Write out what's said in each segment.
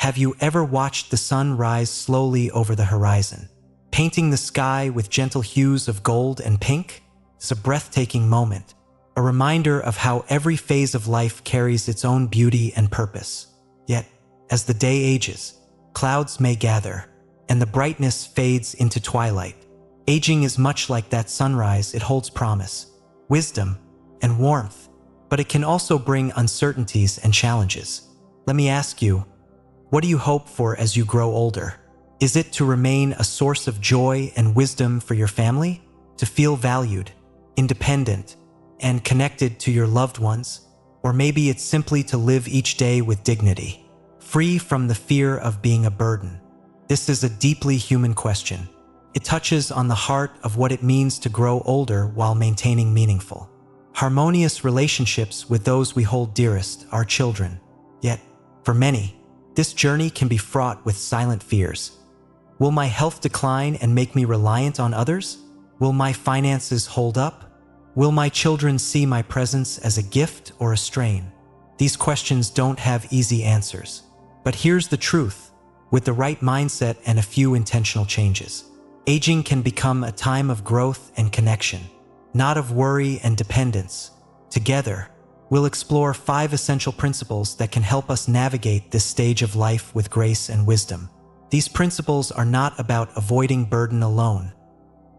Have you ever watched the sun rise slowly over the horizon, painting the sky with gentle hues of gold and pink? It's a breathtaking moment, a reminder of how every phase of life carries its own beauty and purpose. Yet, as the day ages, clouds may gather, and the brightness fades into twilight. Aging is much like that sunrise. It holds promise, wisdom, and warmth, but it can also bring uncertainties and challenges. Let me ask you, what do you hope for as you grow older? Is it to remain a source of joy and wisdom for your family? To feel valued, independent, and connected to your loved ones? Or maybe it's simply to live each day with dignity, free from the fear of being a burden. This is a deeply human question. It touches on the heart of what it means to grow older while maintaining meaningful, harmonious relationships with those we hold dearest, our children. Yet, for many, this journey can be fraught with silent fears. Will my health decline and make me reliant on others? Will my finances hold up? Will my children see my presence as a gift or a strain? These questions don't have easy answers. But here's the truth. With the right mindset and a few intentional changes, aging can become a time of growth and connection, not of worry and dependence. Together, we'll explore 5 essential principles that can help us navigate this stage of life with grace and wisdom. These principles are not about avoiding burden alone.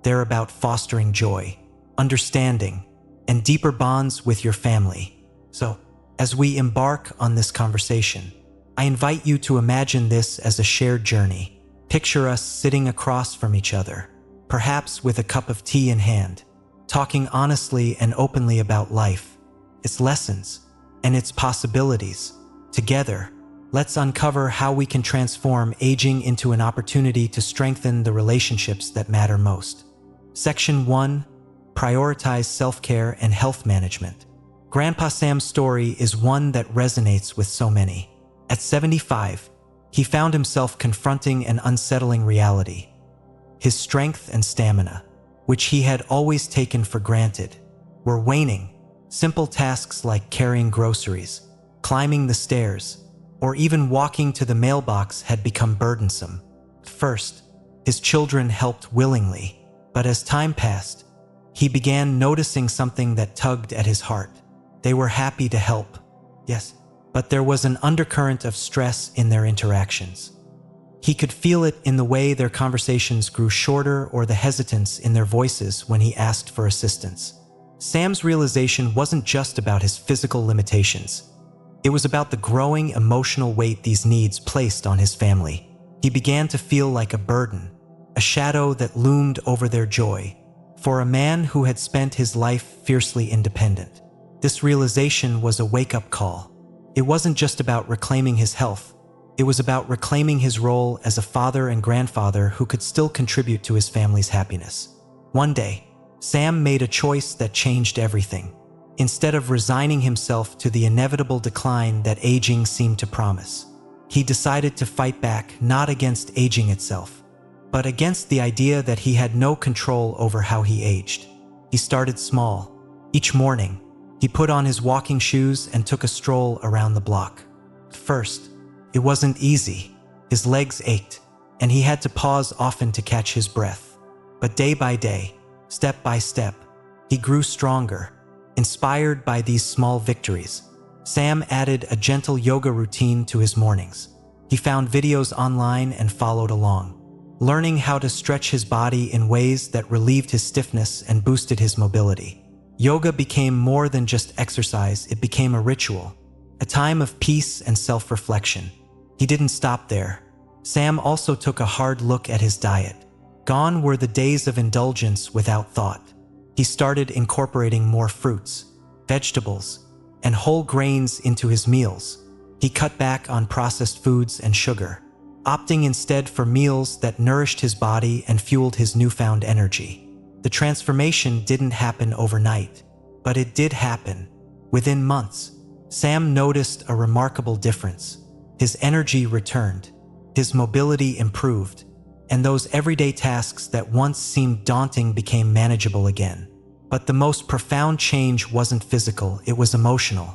They're about fostering joy, understanding, and deeper bonds with your family. So, as we embark on this conversation, I invite you to imagine this as a shared journey. Picture us sitting across from each other, perhaps with a cup of tea in hand, talking honestly and openly about life, its lessons, and its possibilities. Together, let's uncover how we can transform aging into an opportunity to strengthen the relationships that matter most. Section 1. Prioritize self-care and health management. Grandpa Sam's story is one that resonates with so many. At 75, he found himself confronting an unsettling reality. His strength and stamina, which he had always taken for granted, were waning. Simple tasks like carrying groceries, climbing the stairs, or even walking to the mailbox had become burdensome. At first, his children helped willingly, but as time passed, he began noticing something that tugged at his heart. They were happy to help, yes, but there was an undercurrent of stress in their interactions. He could feel it in the way their conversations grew shorter or the hesitance in their voices when he asked for assistance. Sam's realization wasn't just about his physical limitations. It was about the growing emotional weight these needs placed on his family. He began to feel like a burden, a shadow that loomed over their joy. For a man who had spent his life fiercely independent, this realization was a wake-up call. It wasn't just about reclaiming his health. It was about reclaiming his role as a father and grandfather who could still contribute to his family's happiness. One day, Sam made a choice that changed everything. Instead of resigning himself to the inevitable decline that aging seemed to promise, he decided to fight back, not against aging itself, but against the idea that he had no control over how he aged. He started small. Each morning, he put on his walking shoes and took a stroll around the block. At first, it wasn't easy. His legs ached, and he had to pause often to catch his breath. But day by day, step by step, he grew stronger. Inspired by these small victories, Sam added a gentle yoga routine to his mornings. He found videos online and followed along, learning how to stretch his body in ways that relieved his stiffness and boosted his mobility. Yoga became more than just exercise. It became a ritual, a time of peace and self-reflection. He didn't stop there. Sam also took a hard look at his diet. Gone were the days of indulgence without thought. He started incorporating more fruits, vegetables, and whole grains into his meals. He cut back on processed foods and sugar, opting instead for meals that nourished his body and fueled his newfound energy. The transformation didn't happen overnight, but it did happen. Within months, Sam noticed a remarkable difference. His energy returned, his mobility improved, and those everyday tasks that once seemed daunting became manageable again. But the most profound change wasn't physical, it was emotional.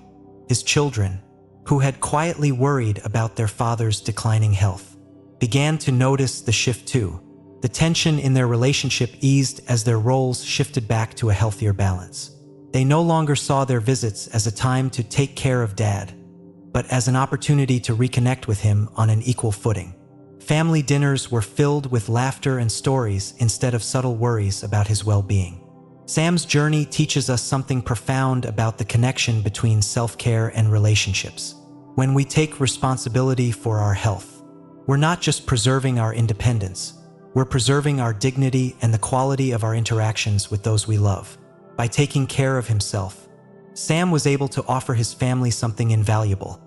His children, who had quietly worried about their father's declining health, began to notice the shift too. The tension in their relationship eased as their roles shifted back to a healthier balance. They no longer saw their visits as a time to take care of Dad, but as an opportunity to reconnect with him on an equal footing. Family dinners were filled with laughter and stories instead of subtle worries about his well-being. Sam's journey teaches us something profound about the connection between self-care and relationships. When we take responsibility for our health, we're not just preserving our independence, we're preserving our dignity and the quality of our interactions with those we love. By taking care of himself, Sam was able to offer his family something invaluable: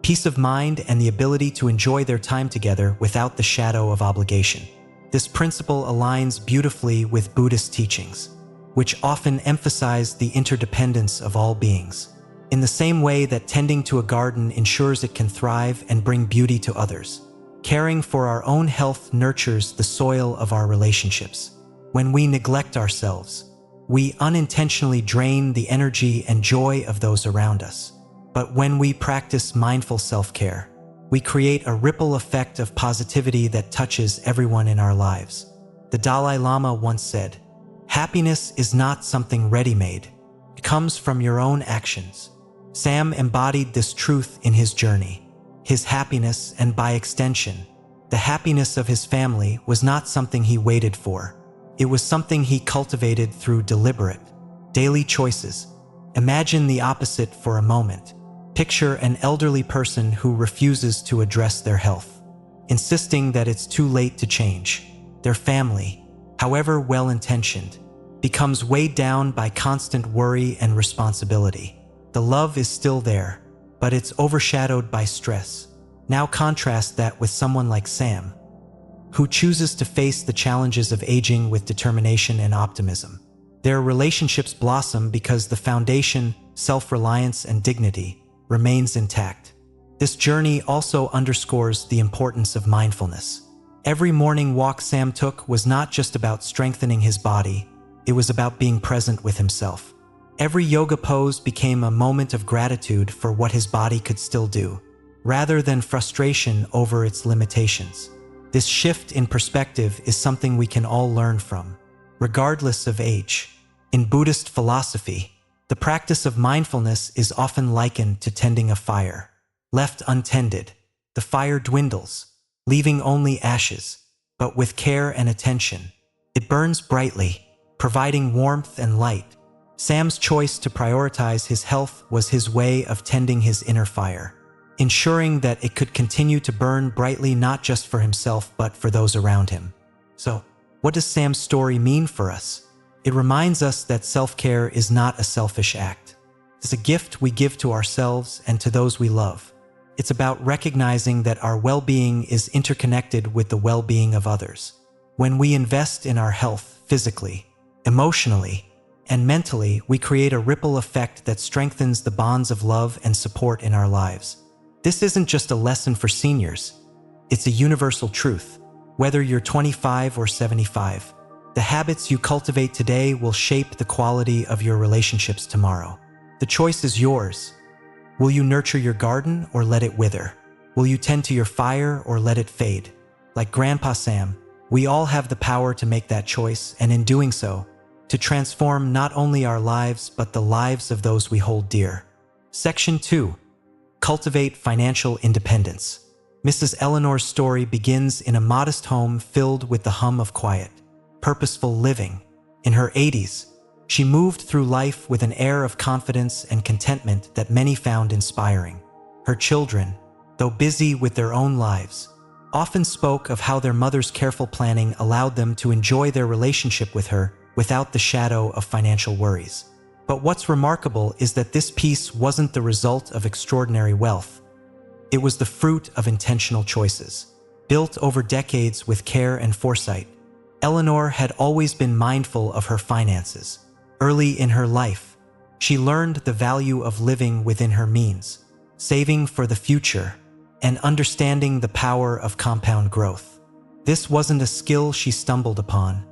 peace of mind and the ability to enjoy their time together without the shadow of obligation. This principle aligns beautifully with Buddhist teachings, which often emphasize the interdependence of all beings. In the same way that tending to a garden ensures it can thrive and bring beauty to others, caring for our own health nurtures the soil of our relationships. When we neglect ourselves, we unintentionally drain the energy and joy of those around us. But when we practice mindful self-care, we create a ripple effect of positivity that touches everyone in our lives. The Dalai Lama once said, "Happiness is not something ready-made. It comes from your own actions." Sam embodied this truth in his journey. His happiness, and by extension, the happiness of his family, was not something he waited for. It was something he cultivated through deliberate, daily choices. Imagine the opposite for a moment. Picture an elderly person who refuses to address their health, insisting that it's too late to change. Their family, however well-intentioned, becomes weighed down by constant worry and responsibility. The love is still there, but it's overshadowed by stress. Now contrast that with someone like Sam, who chooses to face the challenges of aging with determination and optimism. Their relationships blossom because the foundation, self-reliance and dignity, remains intact. This journey also underscores the importance of mindfulness. Every morning walk Sam took was not just about strengthening his body, it was about being present with himself. Every yoga pose became a moment of gratitude for what his body could still do, rather than frustration over its limitations. This shift in perspective is something we can all learn from, regardless of age. In Buddhist philosophy, the practice of mindfulness is often likened to tending a fire. Left untended, the fire dwindles, leaving only ashes, but with care and attention, it burns brightly, providing warmth and light. Sam's choice to prioritize his health was his way of tending his inner fire, ensuring that it could continue to burn brightly not just for himself but for those around him. So, what does Sam's story mean for us? It reminds us that self-care is not a selfish act. It's a gift we give to ourselves and to those we love. It's about recognizing that our well-being is interconnected with the well-being of others. When we invest in our health physically, emotionally, and mentally, we create a ripple effect that strengthens the bonds of love and support in our lives. This isn't just a lesson for seniors. It's a universal truth. Whether you're 25 or 75, the habits you cultivate today will shape the quality of your relationships tomorrow. The choice is yours. Will you nurture your garden or let it wither? Will you tend to your fire or let it fade? Like Grandpa Sam, we all have the power to make that choice, and in doing so, to transform not only our lives but the lives of those we hold dear. Section 2. Cultivate financial independence. Mrs. Eleanor's story begins in a modest home filled with the hum of quiet, purposeful living. In her 80s, she moved through life with an air of confidence and contentment that many found inspiring. Her children, though busy with their own lives, often spoke of how their mother's careful planning allowed them to enjoy their relationship with her without the shadow of financial worries. But what's remarkable is that this peace wasn't the result of extraordinary wealth. It was the fruit of intentional choices, built over decades with care and foresight. Eleanor had always been mindful of her finances. Early in her life, she learned the value of living within her means, saving for the future, and understanding the power of compound growth. This wasn't a skill she stumbled upon.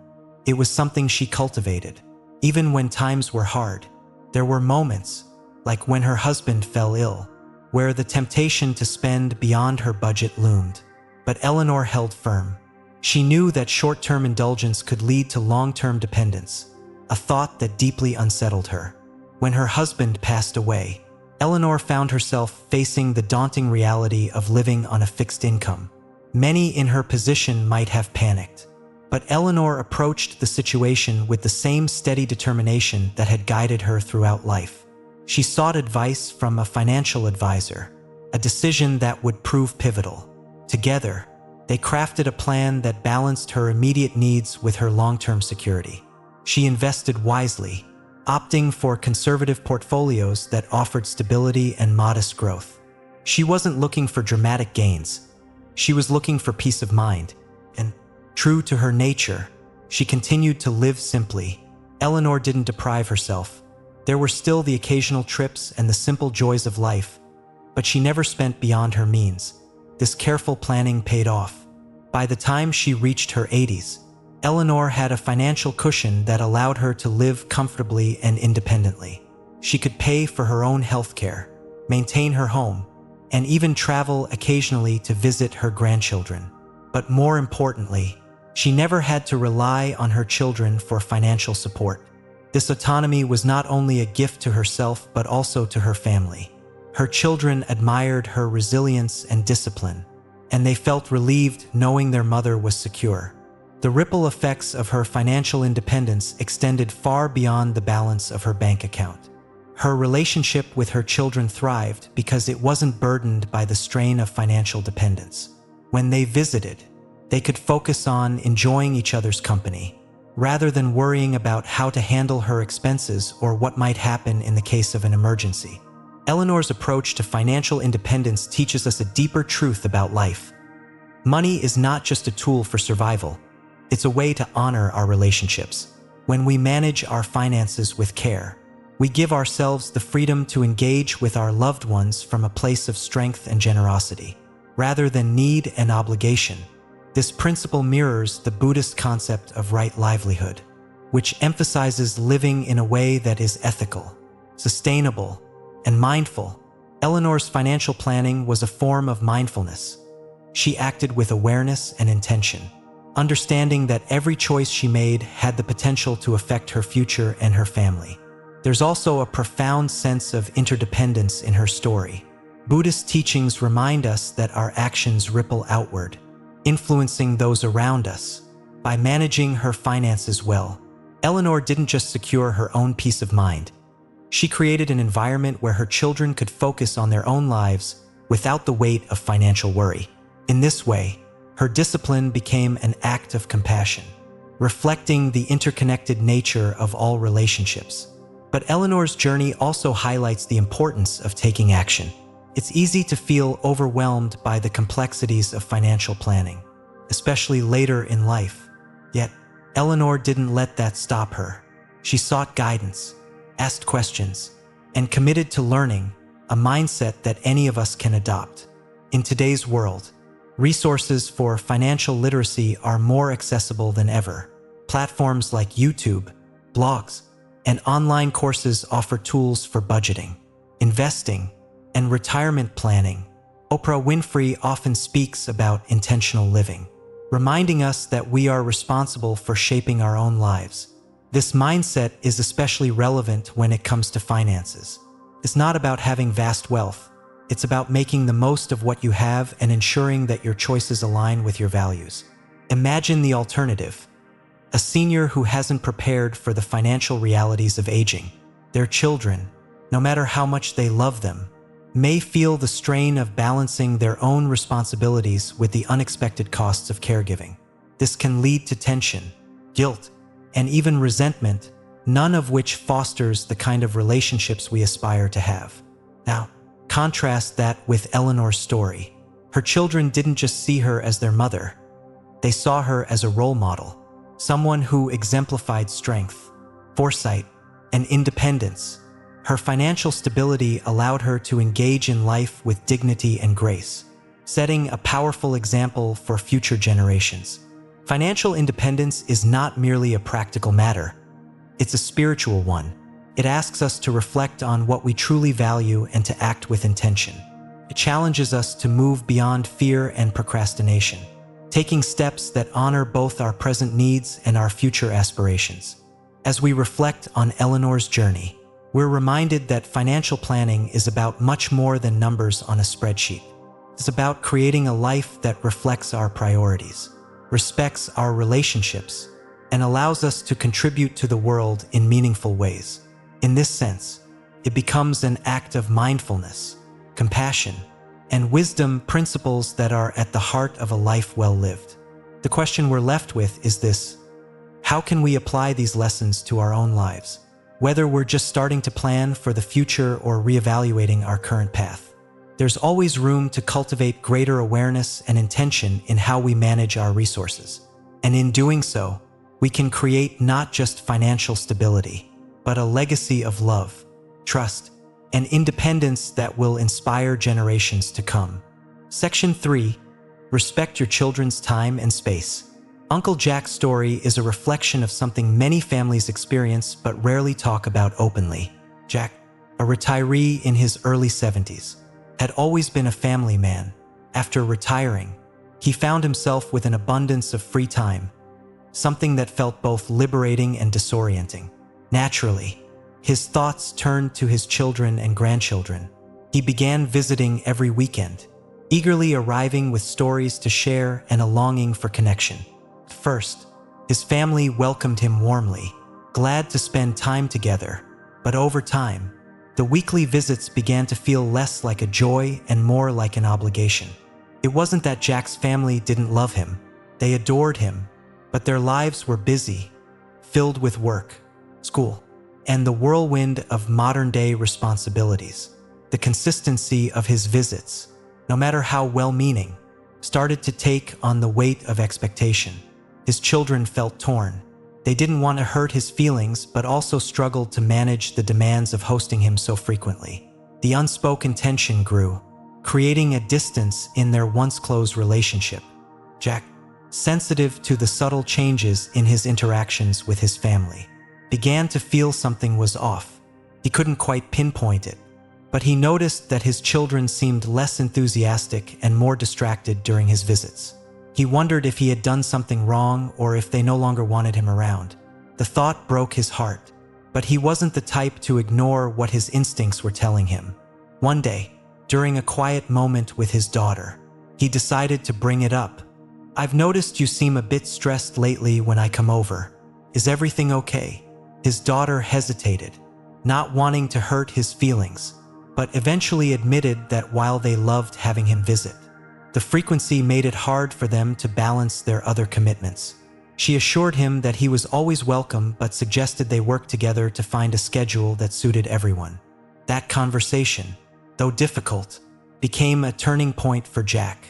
It was something she cultivated. Even when times were hard, there were moments, like when her husband fell ill, where the temptation to spend beyond her budget loomed. But Eleanor held firm. She knew that short-term indulgence could lead to long-term dependence, a thought that deeply unsettled her. When her husband passed away, Eleanor found herself facing the daunting reality of living on a fixed income. Many in her position might have panicked, but Eleanor approached the situation with the same steady determination that had guided her throughout life. She sought advice from a financial advisor, a decision that would prove pivotal. Together, they crafted a plan that balanced her immediate needs with her long-term security. She invested wisely, opting for conservative portfolios that offered stability and modest growth. She wasn't looking for dramatic gains. She was looking for peace of mind, and true to her nature, she continued to live simply. Eleanor didn't deprive herself. There were still the occasional trips and the simple joys of life, but she never spent beyond her means. This careful planning paid off. By the time she reached her 80s, Eleanor had a financial cushion that allowed her to live comfortably and independently. She could pay for her own health care, maintain her home, and even travel occasionally to visit her grandchildren. But more importantly, she never had to rely on her children for financial support. This autonomy was not only a gift to herself but also to her family. Her children admired her resilience and discipline, and they felt relieved knowing their mother was secure. The ripple effects of her financial independence extended far beyond the balance of her bank account. Her relationship with her children thrived because it wasn't burdened by the strain of financial dependence. When they visited, they could focus on enjoying each other's company, rather than worrying about how to handle her expenses or what might happen in the case of an emergency. Eleanor's approach to financial independence teaches us a deeper truth about life. Money is not just a tool for survival. It's a way to honor our relationships. When we manage our finances with care, we give ourselves the freedom to engage with our loved ones from a place of strength and generosity, rather than need and obligation. This principle mirrors the Buddhist concept of right livelihood, which emphasizes living in a way that is ethical, sustainable, and mindful. Eleanor's financial planning was a form of mindfulness. She acted with awareness and intention, understanding that every choice she made had the potential to affect her future and her family. There's also a profound sense of interdependence in her story. Buddhist teachings remind us that our actions ripple outward, influencing those around us. By managing her finances well, Eleanor didn't just secure her own peace of mind. She created an environment where her children could focus on their own lives without the weight of financial worry. In this way, her discipline became an act of compassion, reflecting the interconnected nature of all relationships. But Eleanor's journey also highlights the importance of taking action. It's easy to feel overwhelmed by the complexities of financial planning, especially later in life. Yet, Eleanor didn't let that stop her. She sought guidance, asked questions, and committed to learning, a mindset that any of us can adopt. In today's world, resources for financial literacy are more accessible than ever. Platforms like YouTube, blogs, and online courses offer tools for budgeting, investing, and retirement planning. Oprah Winfrey often speaks about intentional living, reminding us that we are responsible for shaping our own lives. This mindset is especially relevant when it comes to finances. It's not about having vast wealth. It's about making the most of what you have and ensuring that your choices align with your values. Imagine the alternative: a senior who hasn't prepared for the financial realities of aging. Their children, no matter how much they love them, may feel the strain of balancing their own responsibilities with the unexpected costs of caregiving. This can lead to tension, guilt, and even resentment, none of which fosters the kind of relationships we aspire to have. Now, contrast that with Eleanor's story. Her children didn't just see her as their mother. They saw her as a role model, someone who exemplified strength, foresight, and independence. Her financial stability allowed her to engage in life with dignity and grace, setting a powerful example for future generations. Financial independence is not merely a practical matter. It's a spiritual one. It asks us to reflect on what we truly value and to act with intention. It challenges us to move beyond fear and procrastination, taking steps that honor both our present needs and our future aspirations. As we reflect on Eleanor's journey, we're reminded that financial planning is about much more than numbers on a spreadsheet. It's about creating a life that reflects our priorities, respects our relationships, and allows us to contribute to the world in meaningful ways. In this sense, it becomes an act of mindfulness, compassion, and wisdom, principles that are at the heart of a life well lived. The question we're left with is this: how can we apply these lessons to our own lives, whether we're just starting to plan for the future or reevaluating our current path? There's always room to cultivate greater awareness and intention in how we manage our resources. And in doing so, we can create not just financial stability, but a legacy of love, trust, and independence that will inspire generations to come. Section 3. Respect your children's time and space. Uncle Jack's story is a reflection of something many families experience but rarely talk about openly. Jack, a retiree in his early 70s, had always been a family man. After retiring, he found himself with an abundance of free time, something that felt both liberating and disorienting. Naturally, his thoughts turned to his children and grandchildren. He began visiting every weekend, eagerly arriving with stories to share and a longing for connection. First, his family welcomed him warmly, glad to spend time together. But over time, the weekly visits began to feel less like a joy and more like an obligation. It wasn't that Jack's family didn't love him. They adored him, but their lives were busy, filled with work, school, and the whirlwind of modern-day responsibilities. The consistency of his visits, no matter how well-meaning, started to take on the weight of expectation. His children felt torn. They didn't want to hurt his feelings, but also struggled to manage the demands of hosting him so frequently. The unspoken tension grew, creating a distance in their once close relationship. Jack, sensitive to the subtle changes in his interactions with his family, began to feel something was off. He couldn't quite pinpoint it, but he noticed that his children seemed less enthusiastic and more distracted during his visits. He wondered if he had done something wrong or if they no longer wanted him around. The thought broke his heart, but he wasn't the type to ignore what his instincts were telling him. One day, during a quiet moment with his daughter, he decided to bring it up. "I've noticed you seem a bit stressed lately when I come over. Is everything okay?" His daughter hesitated, not wanting to hurt his feelings, but eventually admitted that while they loved having him visit, the frequency made it hard for them to balance their other commitments. She assured him that he was always welcome, but suggested they work together to find a schedule that suited everyone. That conversation, though difficult, became a turning point for Jack.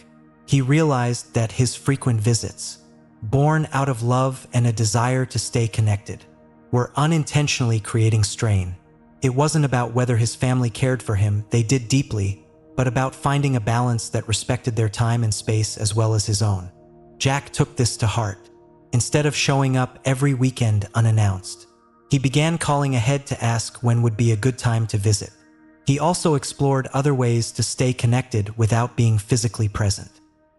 He realized that his frequent visits, born out of love and a desire to stay connected, were unintentionally creating strain. It wasn't about whether his family cared for him, they did deeply, but about finding a balance that respected their time and space as well as his own. Jack took this to heart. Instead of showing up every weekend unannounced, he began calling ahead to ask when would be a good time to visit. He also explored other ways to stay connected without being physically present.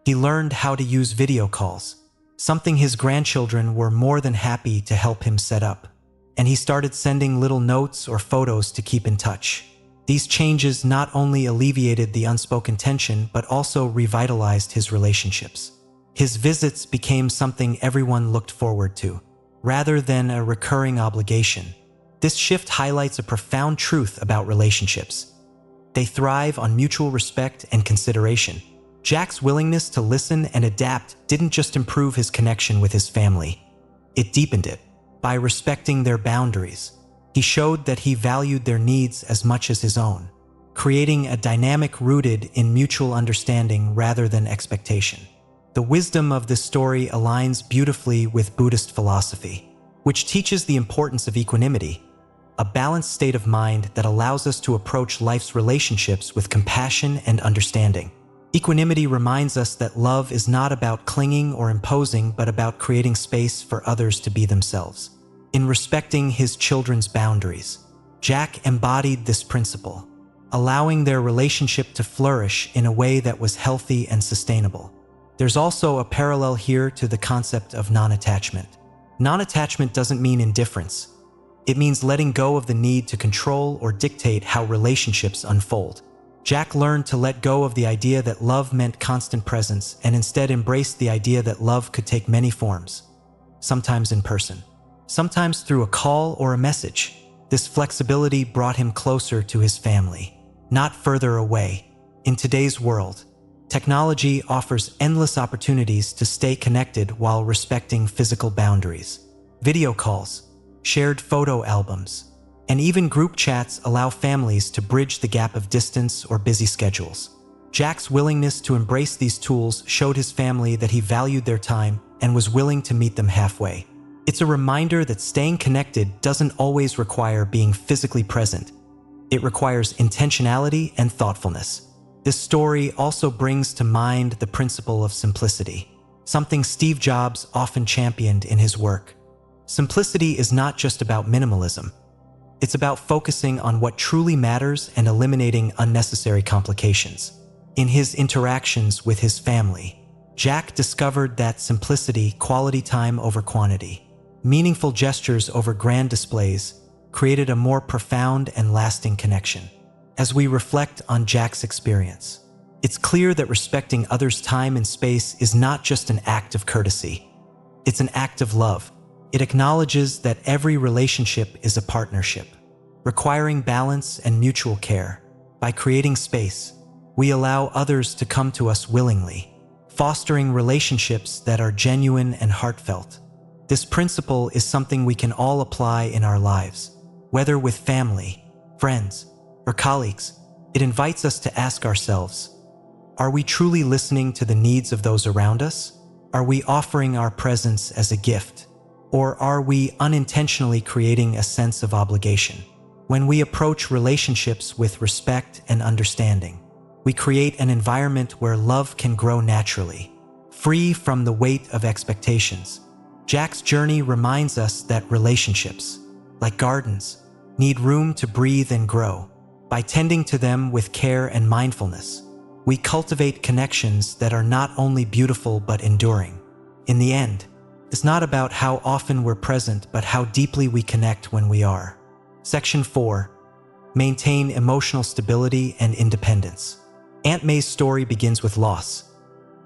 He learned how to use video calls, something his grandchildren were more than happy to help him set up. And he started sending little notes or photos to keep in touch. These changes not only alleviated the unspoken tension, but also revitalized his relationships. His visits became something everyone looked forward to, rather than a recurring obligation. This shift highlights a profound truth about relationships. They thrive on mutual respect and consideration. Jack's willingness to listen and adapt didn't just improve his connection with his family, it deepened it. By respecting their boundaries, he showed that he valued their needs as much as his own, creating a dynamic rooted in mutual understanding rather than expectation. The wisdom of this story aligns beautifully with Buddhist philosophy, which teaches the importance of equanimity, a balanced state of mind that allows us to approach life's relationships with compassion and understanding. Equanimity reminds us that love is not about clinging or imposing, but about creating space for others to be themselves. In respecting his children's boundaries, Jack embodied this principle, allowing their relationship to flourish in a way that was healthy and sustainable. There's also a parallel here to the concept of non-attachment. Non-attachment doesn't mean indifference. It means letting go of the need to control or dictate how relationships unfold. Jack learned to let go of the idea that love meant constant presence and instead embraced the idea that love could take many forms, sometimes in person, sometimes through a call or a message. This flexibility brought him closer to his family, not further away. In today's world, technology offers endless opportunities to stay connected while respecting physical boundaries. Video calls, shared photo albums, and even group chats allow families to bridge the gap of distance or busy schedules. Jack's willingness to embrace these tools showed his family that he valued their time and was willing to meet them halfway. It's a reminder that staying connected doesn't always require being physically present. It requires intentionality and thoughtfulness. This story also brings to mind the principle of simplicity, something Steve Jobs often championed in his work. Simplicity is not just about minimalism. It's about focusing on what truly matters and eliminating unnecessary complications. In his interactions with his family, Jack discovered that simplicity, quality time over quantity, meaningful gestures over grand displays, created a more profound and lasting connection. As we reflect on Jack's experience, it's clear that respecting others' time and space is not just an act of courtesy. It's an act of love. It acknowledges that every relationship is a partnership, requiring balance and mutual care. By creating space, we allow others to come to us willingly, fostering relationships that are genuine and heartfelt. This principle is something we can all apply in our lives, whether with family, friends, or colleagues. It invites us to ask ourselves, are we truly listening to the needs of those around us? Are we offering our presence as a gift? Or are we unintentionally creating a sense of obligation? When we approach relationships with respect and understanding, we create an environment where love can grow naturally, free from the weight of expectations. Jack's journey reminds us that relationships, like gardens, need room to breathe and grow. By tending to them with care and mindfulness, we cultivate connections that are not only beautiful but enduring. In the end, it's not about how often we're present, but how deeply we connect when we are. Section 4. Maintain emotional stability and independence. Aunt May's story begins with loss,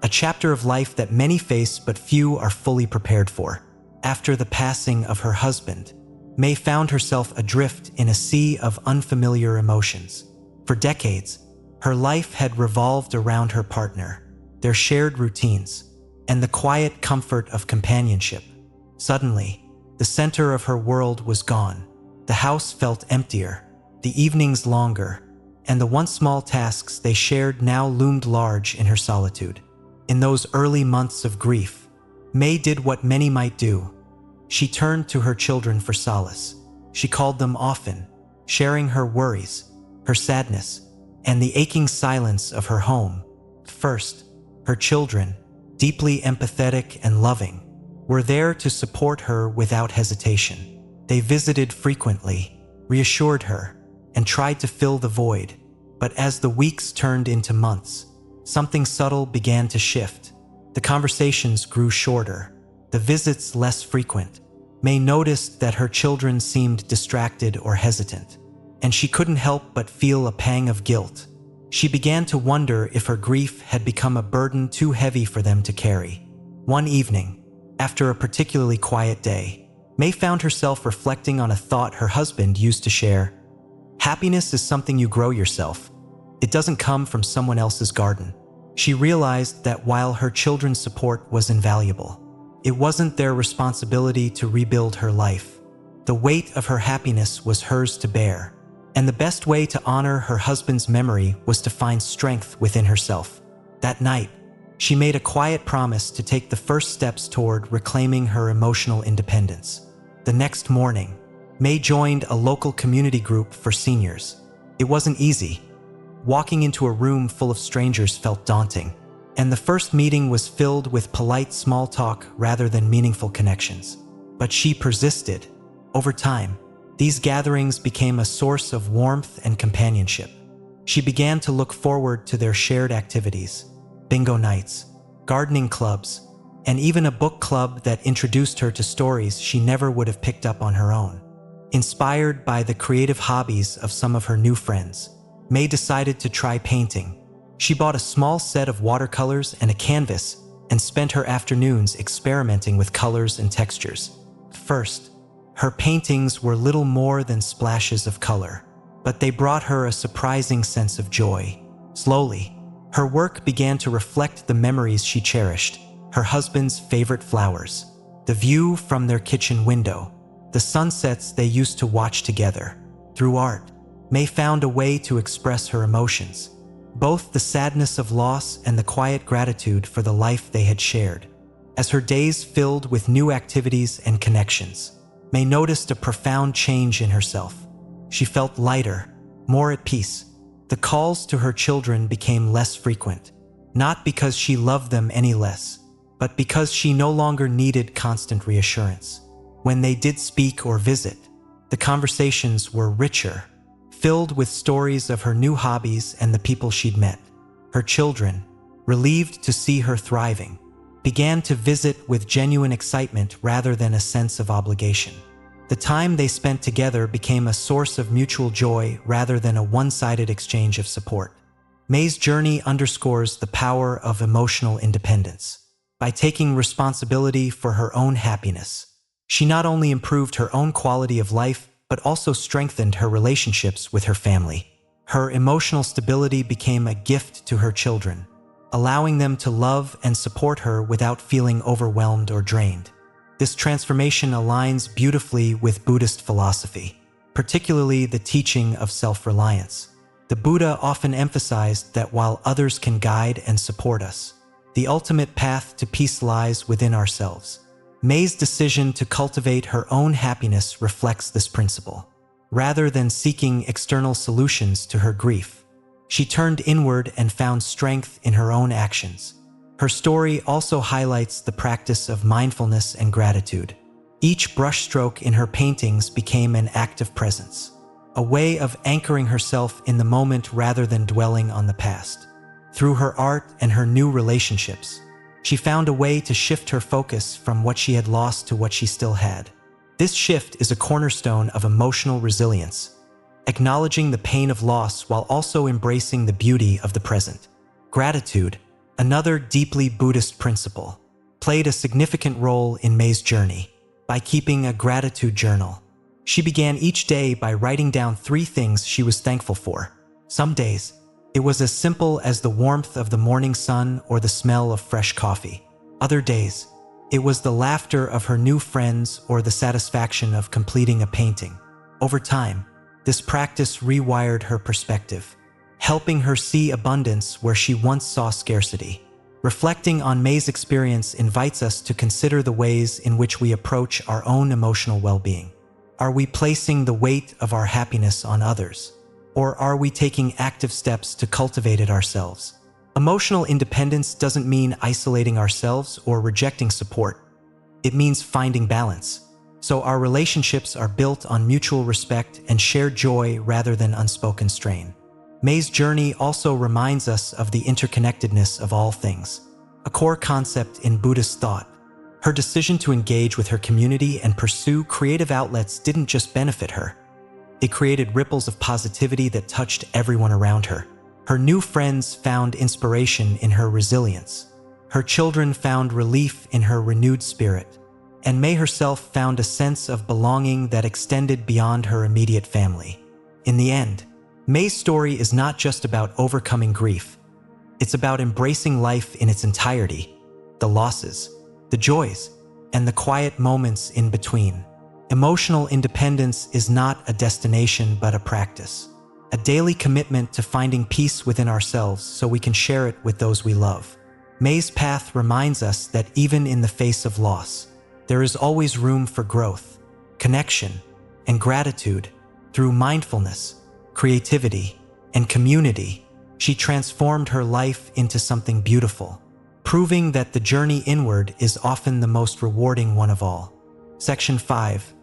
a chapter of life that many face but few are fully prepared for. After the passing of her husband, May found herself adrift in a sea of unfamiliar emotions. For decades, her life had revolved around her partner, their shared routines, and the quiet comfort of companionship. Suddenly, the center of her world was gone. The house felt emptier, the evenings longer, and the once small tasks they shared now loomed large in her solitude. In those early months of grief, May did what many might do. She turned to her children for solace. She called them often, sharing her worries, her sadness, and the aching silence of her home. First, her children, deeply empathetic and loving, were there to support her without hesitation. They visited frequently, reassured her, and tried to fill the void. But as the weeks turned into months, something subtle began to shift. The conversations grew shorter, the visits less frequent. May noticed that her children seemed distracted or hesitant, and she couldn't help but feel a pang of guilt. She began to wonder if her grief had become a burden too heavy for them to carry. One evening, after a particularly quiet day, May found herself reflecting on a thought her husband used to share. Happiness is something you grow yourself. It doesn't come from someone else's garden. She realized that while her children's support was invaluable, it wasn't their responsibility to rebuild her life. The weight of her happiness was hers to bear, and the best way to honor her husband's memory was to find strength within herself. That night, she made a quiet promise to take the first steps toward reclaiming her emotional independence. The next morning, May joined a local community group for seniors. It wasn't easy. Walking into a room full of strangers felt daunting, and the first meeting was filled with polite small talk rather than meaningful connections. But she persisted. Over time, these gatherings became a source of warmth and companionship. She began to look forward to their shared activities, bingo nights, gardening clubs, and even a book club that introduced her to stories she never would have picked up on her own. Inspired by the creative hobbies of some of her new friends, May decided to try painting. She bought a small set of watercolors and a canvas and spent her afternoons experimenting with colors and textures. First, her paintings were little more than splashes of color, but they brought her a surprising sense of joy. Slowly, her work began to reflect the memories she cherished: her husband's favorite flowers, the view from their kitchen window, the sunsets they used to watch together. Through art, May found a way to express her emotions, both the sadness of loss and the quiet gratitude for the life they had shared. As her days filled with new activities and connections, May noticed a profound change in herself. She felt lighter, more at peace. The calls to her children became less frequent, not because she loved them any less, but because she no longer needed constant reassurance. When they did speak or visit, the conversations were richer, filled with stories of her new hobbies and the people she'd met. Her children, relieved to see her thriving, began to visit with genuine excitement rather than a sense of obligation. The time they spent together became a source of mutual joy rather than a one-sided exchange of support. May's journey underscores the power of emotional independence. By taking responsibility for her own happiness, she not only improved her own quality of life, but also strengthened her relationships with her family. Her emotional stability became a gift to her children, allowing them to love and support her without feeling overwhelmed or drained. This transformation aligns beautifully with Buddhist philosophy, particularly the teaching of self-reliance. The Buddha often emphasized that while others can guide and support us, the ultimate path to peace lies within ourselves. May's decision to cultivate her own happiness reflects this principle. Rather than seeking external solutions to her grief, she turned inward and found strength in her own actions. Her story also highlights the practice of mindfulness and gratitude. Each brushstroke in her paintings became an act of presence, a way of anchoring herself in the moment rather than dwelling on the past. Through her art and her new relationships, she found a way to shift her focus from what she had lost to what she still had. This shift is a cornerstone of emotional resilience, acknowledging the pain of loss while also embracing the beauty of the present. Gratitude, another deeply Buddhist principle, played a significant role in May's journey. By keeping a gratitude journal, she began each day by writing down 3 things she was thankful for. Some days, it was as simple as the warmth of the morning sun or the smell of fresh coffee. Other days, it was the laughter of her new friends or the satisfaction of completing a painting. Over time, this practice rewired her perspective, helping her see abundance where she once saw scarcity. Reflecting on May's experience invites us to consider the ways in which we approach our own emotional well-being. Are we placing the weight of our happiness on others? Or are we taking active steps to cultivate it ourselves? Emotional independence doesn't mean isolating ourselves or rejecting support. It means finding balance, so our relationships are built on mutual respect and shared joy rather than unspoken strain. May's journey also reminds us of the interconnectedness of all things, a core concept in Buddhist thought. Her decision to engage with her community and pursue creative outlets didn't just benefit her. It created ripples of positivity that touched everyone around her. Her new friends found inspiration in her resilience. Her children found relief in her renewed spirit. And May herself found a sense of belonging that extended beyond her immediate family. In the end, May's story is not just about overcoming grief. It's about embracing life in its entirety, the losses, the joys, and the quiet moments in between. Emotional independence is not a destination but a practice, a daily commitment to finding peace within ourselves so we can share it with those we love. May's path reminds us that even in the face of loss, there is always room for growth, connection, and gratitude. Through mindfulness, creativity, and community, she transformed her life into something beautiful, proving that the journey inward is often the most rewarding one of all. Section 5.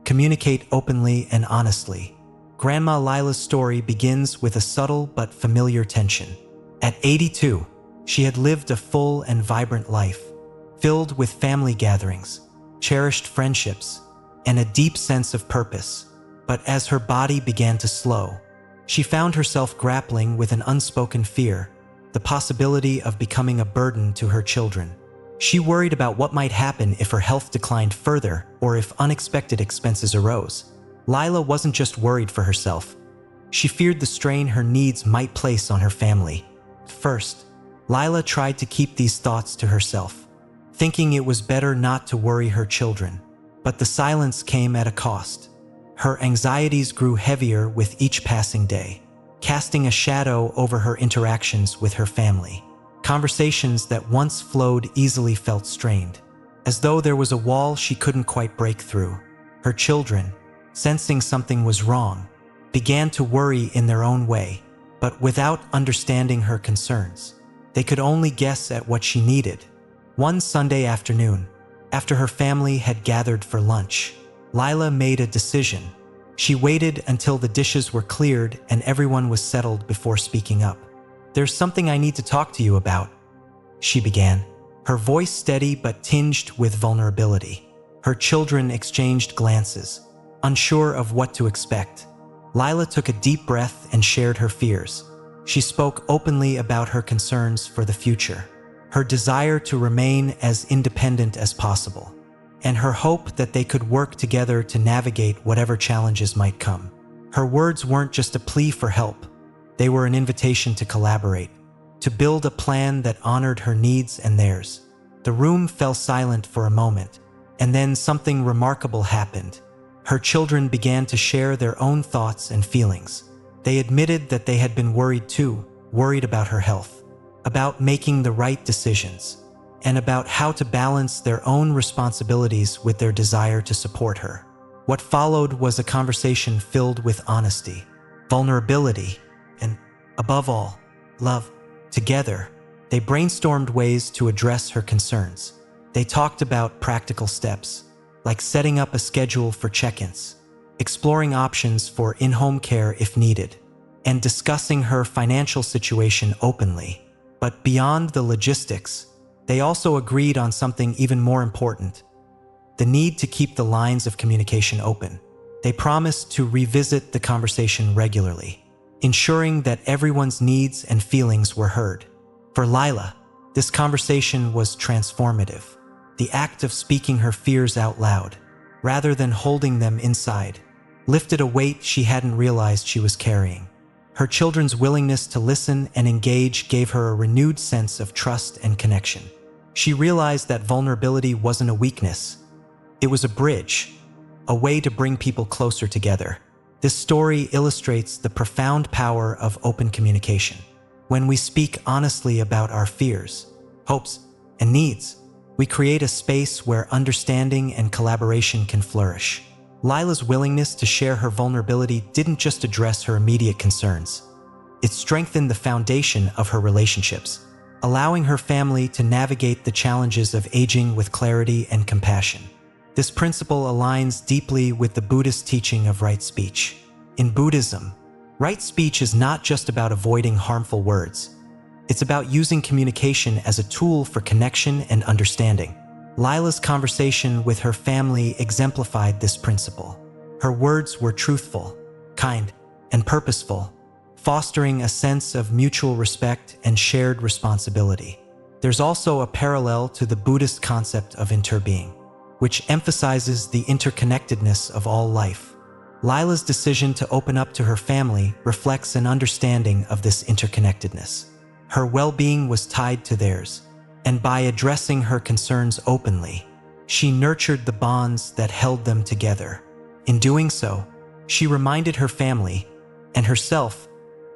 Communicate openly and honestly. Grandma Lila's story begins with a subtle but familiar tension. At 82, she had lived a full and vibrant life, filled with family gatherings, cherished friendships, and a deep sense of purpose. But as her body began to slow, she found herself grappling with an unspoken fear, the possibility of becoming a burden to her children. She worried about what might happen if her health declined further or if unexpected expenses arose. Lila wasn't just worried for herself. She feared the strain her needs might place on her family. First, Lila tried to keep these thoughts to herself, thinking it was better not to worry her children. But the silence came at a cost. Her anxieties grew heavier with each passing day, casting a shadow over her interactions with her family. Conversations that once flowed easily felt strained, as though there was a wall she couldn't quite break through. Her children, sensing something was wrong, began to worry in their own way, but without understanding her concerns. They could only guess at what she needed. One Sunday afternoon, after her family had gathered for lunch, Lila made a decision. She waited until the dishes were cleared and everyone was settled before speaking up. "There's something I need to talk to you about," she began, her voice steady but tinged with vulnerability. Her children exchanged glances, unsure of what to expect. Lila took a deep breath and shared her fears. She spoke openly about her concerns for the future, her desire to remain as independent as possible, and her hope that they could work together to navigate whatever challenges might come. Her words weren't just a plea for help. They were an invitation to collaborate, to build a plan that honored her needs and theirs. The room fell silent for a moment, and then something remarkable happened. Her children began to share their own thoughts and feelings. They admitted that they had been worried too, worried about her health, about making the right decisions, and about how to balance their own responsibilities with their desire to support her. What followed was a conversation filled with honesty, vulnerability, and, above all, love. Together, they brainstormed ways to address her concerns. They talked about practical steps, like setting up a schedule for check-ins, exploring options for in-home care if needed, and discussing her financial situation openly. But beyond the logistics, they also agreed on something even more important: the need to keep the lines of communication open. They promised to revisit the conversation regularly, ensuring that everyone's needs and feelings were heard. For Lila, this conversation was transformative. The act of speaking her fears out loud, rather than holding them inside, lifted a weight she hadn't realized she was carrying. Her children's willingness to listen and engage gave her a renewed sense of trust and connection. She realized that vulnerability wasn't a weakness. It was a bridge, a way to bring people closer together. This story illustrates the profound power of open communication. When we speak honestly about our fears, hopes, and needs, we create a space where understanding and collaboration can flourish. Lila's willingness to share her vulnerability didn't just address her immediate concerns. It strengthened the foundation of her relationships, allowing her family to navigate the challenges of aging with clarity and compassion. This principle aligns deeply with the Buddhist teaching of right speech. In Buddhism, right speech is not just about avoiding harmful words. It's about using communication as a tool for connection and understanding. Lila's conversation with her family exemplified this principle. Her words were truthful, kind, and purposeful, fostering a sense of mutual respect and shared responsibility. There's also a parallel to the Buddhist concept of interbeing, which emphasizes the interconnectedness of all life. Lila's decision to open up to her family reflects an understanding of this interconnectedness. Her well-being was tied to theirs, and by addressing her concerns openly, she nurtured the bonds that held them together. In doing so, she reminded her family and herself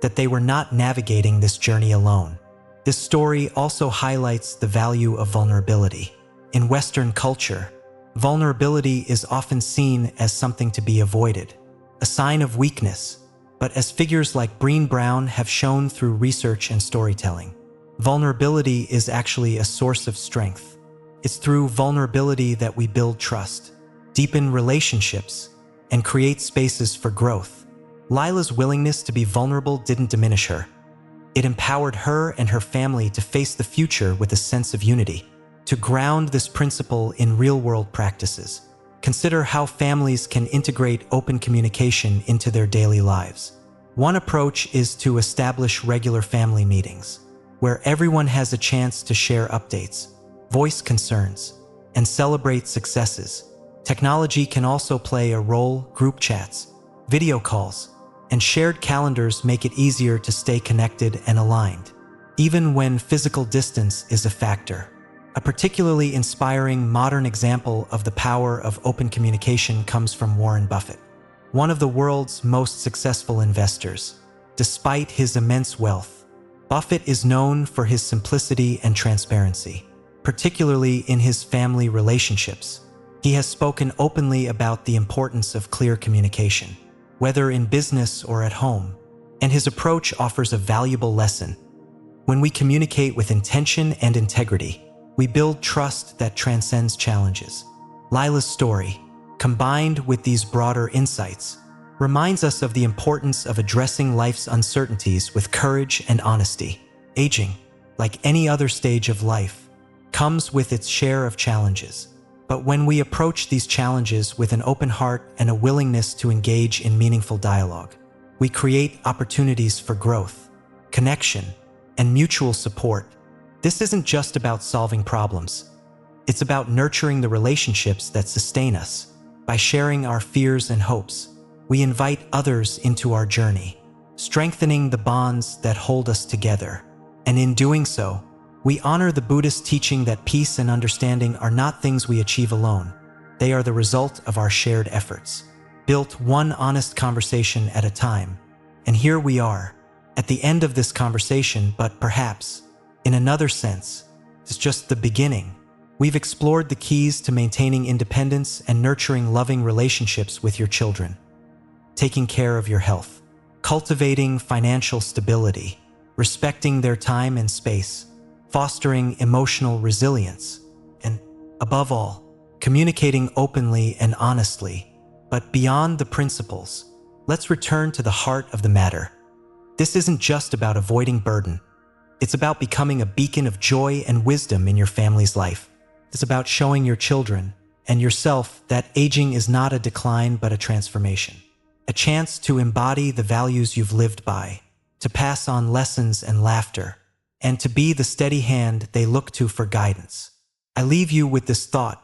that they were not navigating this journey alone. This story also highlights the value of vulnerability. In Western culture, vulnerability is often seen as something to be avoided, a sign of weakness. But as figures like Brené Brown have shown through research and storytelling, vulnerability is actually a source of strength. It's through vulnerability that we build trust, deepen relationships, and create spaces for growth. Lila's willingness to be vulnerable didn't diminish her. It empowered her and her family to face the future with a sense of unity. To ground this principle in real-world practices, consider how families can integrate open communication into their daily lives. One approach is to establish regular family meetings, where everyone has a chance to share updates, voice concerns, and celebrate successes. Technology can also play a role. Group chats, video calls, and shared calendars make it easier to stay connected and aligned, even when physical distance is a factor. A particularly inspiring modern example of the power of open communication comes from Warren Buffett, one of the world's most successful investors. Despite his immense wealth, Buffett is known for his simplicity and transparency, particularly in his family relationships. He has spoken openly about the importance of clear communication, whether in business or at home, and his approach offers a valuable lesson. When we communicate with intention and integrity, we build trust that transcends challenges. Lila's story, combined with these broader insights, reminds us of the importance of addressing life's uncertainties with courage and honesty. Aging, like any other stage of life, comes with its share of challenges. But when we approach these challenges with an open heart and a willingness to engage in meaningful dialogue, we create opportunities for growth, connection, and mutual support. This isn't just about solving problems. It's about nurturing the relationships that sustain us. By sharing our fears and hopes, we invite others into our journey, strengthening the bonds that hold us together. And in doing so, we honor the Buddhist teaching that peace and understanding are not things we achieve alone. They are the result of our shared efforts, built one honest conversation at a time. And here we are, at the end of this conversation, but perhaps, in another sense, it's just the beginning. We've explored the keys to maintaining independence and nurturing loving relationships with your children, taking care of your health, cultivating financial stability, respecting their time and space, fostering emotional resilience, and, above all, communicating openly and honestly. But beyond the principles, let's return to the heart of the matter. This isn't just about avoiding burden. It's about becoming a beacon of joy and wisdom in your family's life. It's about showing your children and yourself that aging is not a decline but a transformation. A chance to embody the values you've lived by, to pass on lessons and laughter, and to be the steady hand they look to for guidance. I leave you with this thought.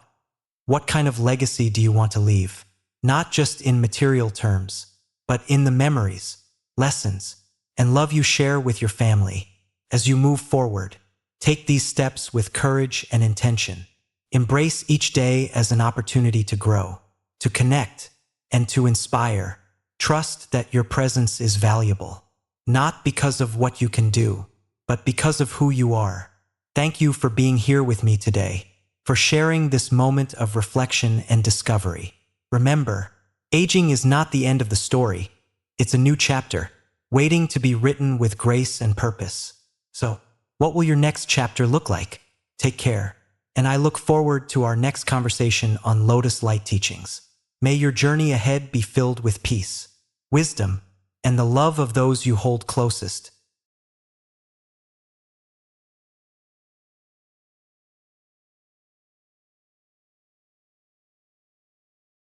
What kind of legacy do you want to leave? Not just in material terms, but in the memories, lessons, and love you share with your family. As you move forward, take these steps with courage and intention. Embrace each day as an opportunity to grow, to connect, and to inspire. Trust that your presence is valuable, not because of what you can do, but because of who you are. Thank you for being here with me today, for sharing this moment of reflection and discovery. Remember, aging is not the end of the story. It's a new chapter, waiting to be written with grace and purpose. So, what will your next chapter look like? Take care, and I look forward to our next conversation on Lotus Light Teachings. May your journey ahead be filled with peace, wisdom, and the love of those you hold closest.